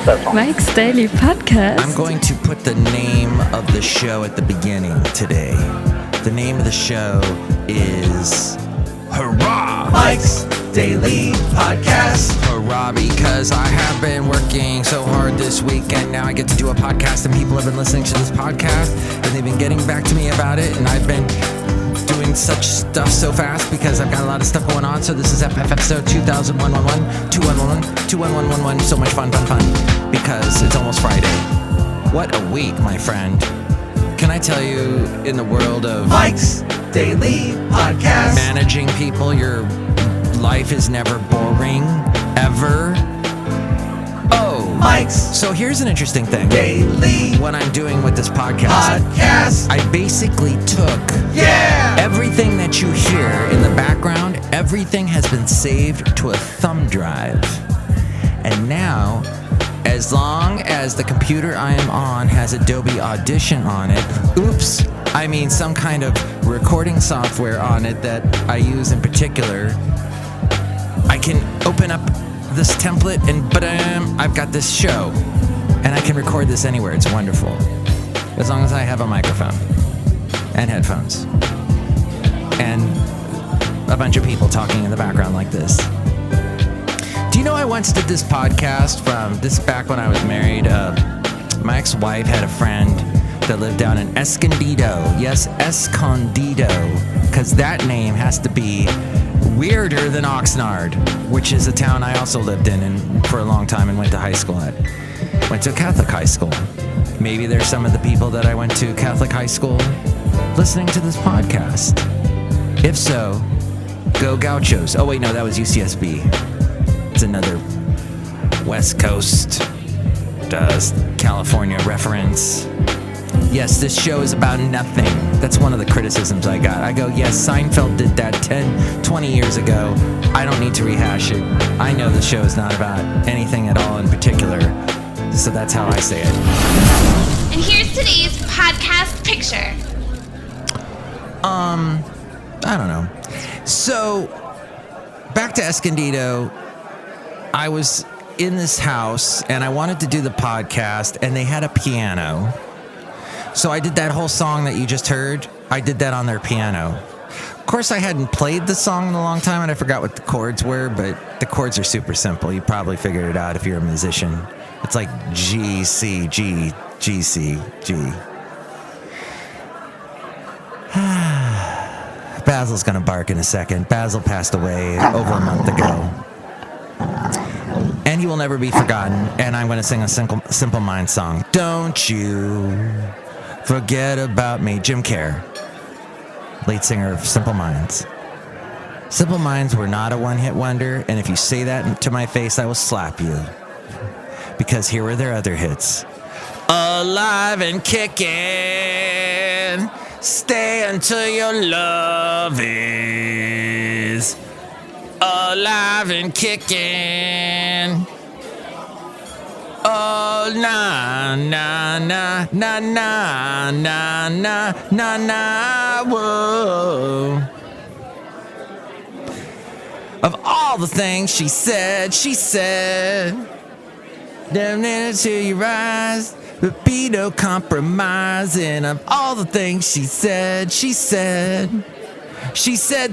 Mike's Daily Podcast. I'm going to put the name of the show at the beginning today. The name of the show is Hurrah! Mike's Daily Podcast. Hurrah, because I have been working so hard this week, and now I get to do a podcast, and people have been listening to this podcast, and they've been getting back to me about it, and I've been doing such stuff so fast because I've got a lot of stuff going on. So this is episode 2111, so much fun, because it's almost Friday. What a week, my friend. Can I tell you, in the world of Mike's Daily Podcast, managing people, your life is never boring, ever. Oh, Mike's so here's an interesting thing. Daily What I'm doing with this podcast, I basically took everything that you hear in the background, everything has been saved to a thumb drive. And now, as long as the computer I am on has Adobe Audition on it, some kind of recording software on it that I use in particular, I can open up this template and I've got this show. And I can record this anywhere. It's wonderful. As long as I have a microphone and headphones and a bunch of people talking in the background like this. Do you know I once did this podcast from this back when I was married? My ex-wife had a friend that lived down in Escondido. Yes, Escondido, because that name has to be weirder than Oxnard, which is a town I also lived in and for a long time and went to high school at. Went to a Catholic high school. Maybe there's some of the people that I went to Catholic high school listening to this podcast. If so, go Gauchos. Oh wait, no, that was UCSB. It's another West Coast, California reference. Yes, this show is about nothing. That's one of the criticisms I got. I go, yes, Seinfeld did that 10, 20 years ago. I don't need to rehash it. I know the show is not about anything at all in particular. So that's how I say it. And here's today's podcast picture. I don't know. So, back to Escondido. I was in this house, and I wanted to do the podcast, and they had a piano. So I did that whole song that you just heard. I did that on their piano. Of course, I hadn't played the song in a long time, and I forgot what the chords were, but the chords are super simple. You probably figured it out if you're a musician. It's like G, C, G, G, C, G. Basil's going to bark in a second. Basil passed away over a month ago. And he will never be forgotten. And I'm going to sing a Simple Minds song. Don't you forget about me. Jim Kerr, lead singer of Simple Minds. Simple Minds were not a one-hit wonder. And if you say that to my face, I will slap you. Because here were their other hits. Alive and kicking. Stay until your love is alive and kicking. Oh, na, na, na, na, na, na, na, na, na, whoa. Of all the things she said, damn it till you rise. But be no compromising. Of all the things she said, she said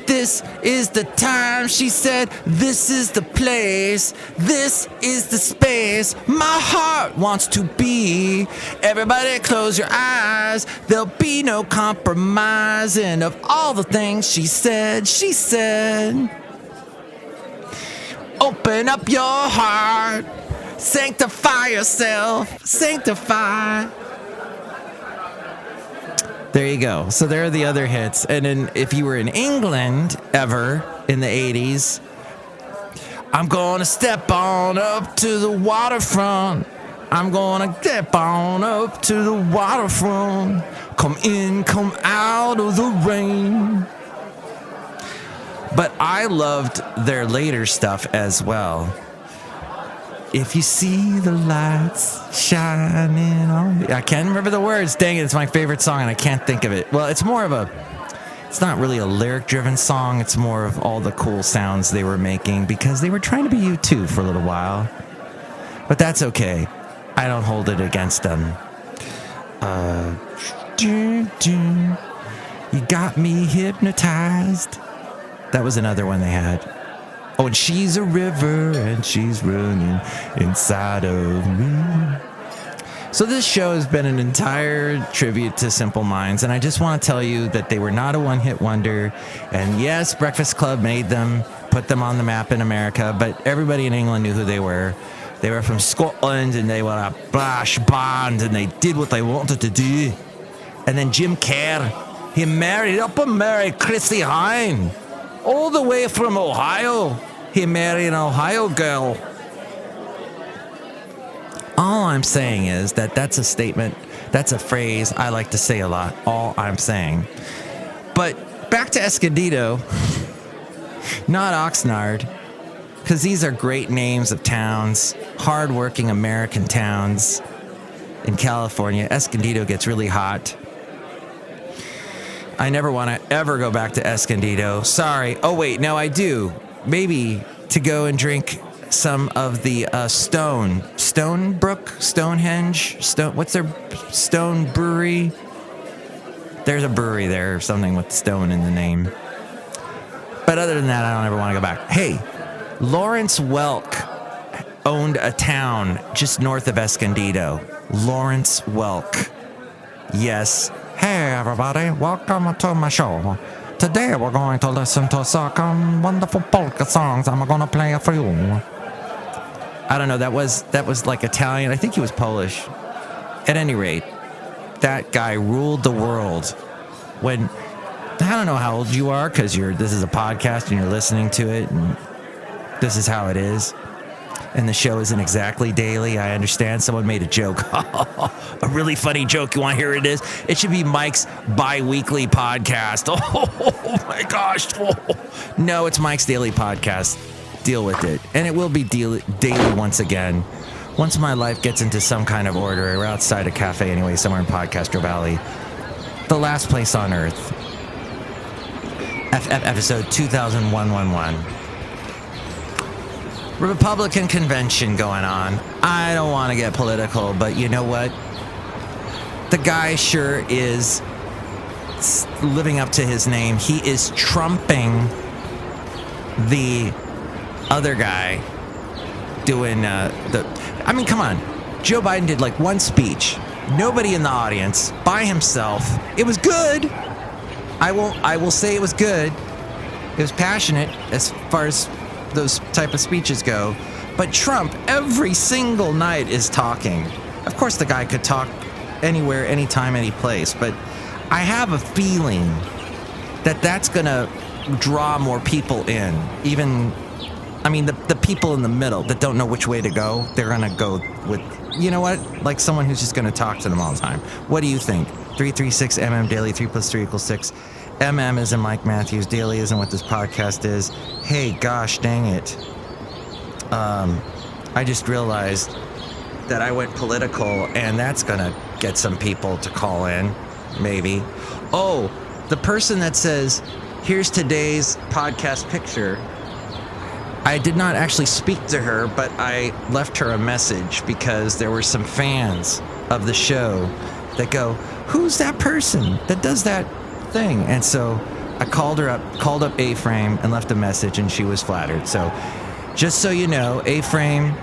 this is the time. She said this is the place. This is the space my heart wants to be. Everybody close your eyes. There'll be no compromising. Of all the things she said, open up your heart. Sanctify yourself. Sanctify. There you go. So there are the other hits. And then if you were in England ever in the 80s, I'm going to step on up to the waterfront. I'm going to step on up to the waterfront. Come in, come out of the rain. But I loved their later stuff as well. If you see the lights shining on me. I can't remember the words. Dang it, it's my favorite song and I can't think of it. Well, it's not really a lyric-driven song. It's more of all the cool sounds they were making because they were trying to be U2 for a little while. But that's okay. I don't hold it against them. You got me hypnotized. That was another one they had. Oh, and she's a river and she's running inside of me. So this show has been an entire tribute to Simple Minds, and I just want to tell you that they were not a one-hit wonder. And yes, Breakfast Club made them, put them on the map in America, but everybody in England knew who they were. They were from Scotland, and they were a brash band, and they did what they wanted to do. And then Jim Kerr, he married Chrissy Hine, all the way from Ohio. He married an Ohio girl. All I'm saying is that's a statement, that's a phrase I like to say a lot. All I'm saying. But back to Escondido, not Oxnard, because these are great names of towns, hardworking American towns in California. Escondido gets really hot. I never want to ever go back to Escondido. Sorry. Oh, wait. No, I do. Maybe to go and drink some of the what's their Stone Brewery? There's a brewery there or something with Stone in the name. But other than that, I don't ever want to go back. Hey, Lawrence Welk owned a town just north of Escondido. Lawrence Welk. Yes. Hey, everybody. Welcome to my show. Today we're going to listen to some wonderful polka songs I'm going to play for you. I don't know, that was like Italian. I think he was Polish. At any rate, that guy ruled the world. When, I don't know how old you are, because this is a podcast and you're listening to it, and this is how it is. And the show isn't exactly daily. I understand someone made a joke. A really funny joke. You want to hear it is? It should be Mike's bi-weekly podcast. Oh my gosh. No, it's Mike's daily podcast. Deal with it. And it will be daily once again. Once my life gets into some kind of order, we're outside a cafe anyway, somewhere in Podcaster Valley. The last place on earth. Episode 2011. Republican convention going on. I don't want to get political, but you know what? The guy sure is living up to his name. He is trumping the other guy doing come on. Joe Biden did like one speech. Nobody in the audience, by himself. It was good. I will say it was good. It was passionate as far as those type of speeches go. But Trump, every single night, is talking. Of course, the guy could talk anywhere, anytime, any place. But I have a feeling that that's going to draw more people in. Even, the people in the middle that don't know which way to go, they're going to go with, you know what? Like someone who's just going to talk to them all the time. What do you think? 336MM Daily, 3 + 3 = 6. MM isn't Mike Matthews. Daily isn't what this podcast is. Hey, gosh dang it. I just realized that I went political, and that's going to get some people to call in, maybe. Oh, the person that says, here's today's podcast picture. I did not actually speak to her, but I left her a message because there were some fans of the show that go, who's that person that does that thing? And so I called up A-Frame and left a message, and she was flattered. So just so you know, A-Frame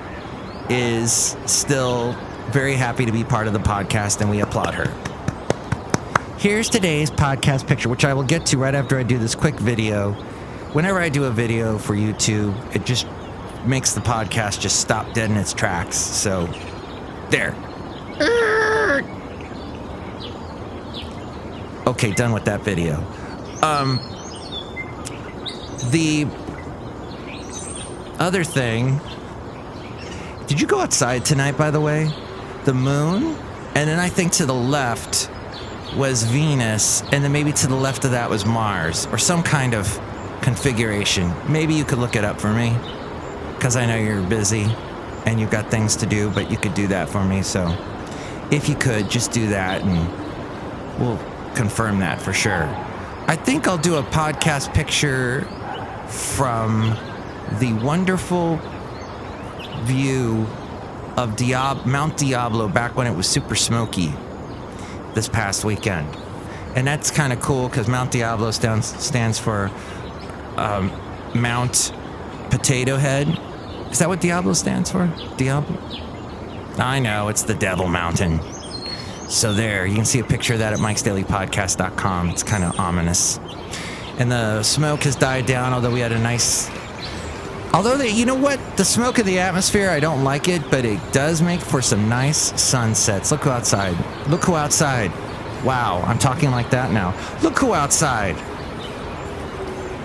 is still very happy to be part of the podcast, and we applaud her. Here's today's podcast picture, which I will get to right after I do this quick video. Whenever I do a video for YouTube, it just makes the podcast just stop dead in its tracks. So, there. Okay, done with that video. The other thing, did you go outside tonight, by the way? The moon, and then I think to the left was Venus, and then maybe to the left of that was Mars, or some kind of configuration. Maybe you could look it up for me, because I know you're busy and you've got things to do, but you could do that for me. So if you could, just do that, and we'll confirm that for sure. I think I'll do a podcast picture from the wonderful view of Mount Diablo back when it was super smoky this past weekend. And that's kind of cool because Mount Diablo stands for Mount Potato Head. Is that what Diablo stands for? Diablo? I know, it's the Devil Mountain. So there, you can see a picture of that at mikesdailypodcast.com. It's kind of ominous. And the smoke has died down, although we had a nice... you know what? The smoke of the atmosphere, I don't like it, but it does make for some nice sunsets. Look who outside. Look who outside. Wow, I'm talking like that now. Look who outside.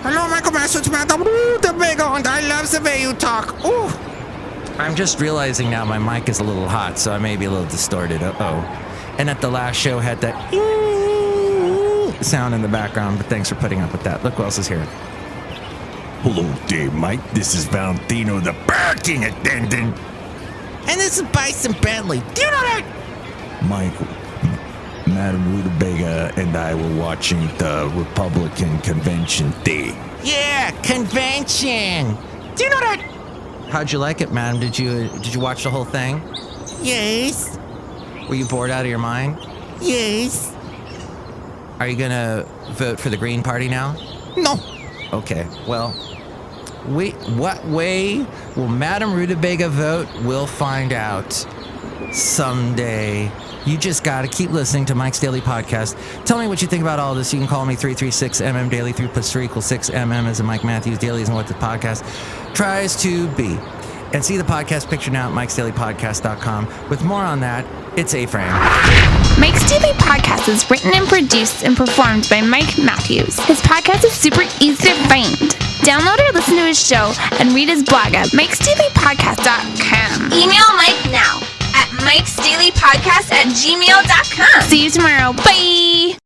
Hello, Michael Master, it's Madame Rootabega, and I love the way you talk. Ooh. I'm just realizing now my mic is a little hot, so I may be a little distorted. Uh-oh. And at the last show had that sound in the background, but thanks for putting up with that. Look who else is here. Hello there, Mike. This is Valentino, the parking attendant. And this is Bison Bentley. Do you know that? Mike, Madame Rootabega and I were watching the Republican convention thing. Yeah, convention. Do you know that? How'd you like it, madam? Did you watch the whole thing? Yes. Were you bored out of your mind? Yes. Are you gonna vote for the Green Party now? No. Okay, well, what way will Madame Rootabega vote? We'll find out someday. You just gotta keep listening to Mike's Daily Podcast. Tell me what you think about all this. You can call me 336MM Daily. 3 + 3 = 6. MM as in Mike Matthews. Daily isn't what the podcast tries to be. And see the podcast picture now at mikesdailypodcast.com. With more on that, it's A-Frame. Mike's Daily Podcast is written and produced and performed by Mike Matthews. His podcast is super easy to find. Download or listen to his show and read his blog at mikesdailypodcast.com. Email Mike now at mikesdailypodcast@gmail.com. See you tomorrow. Bye!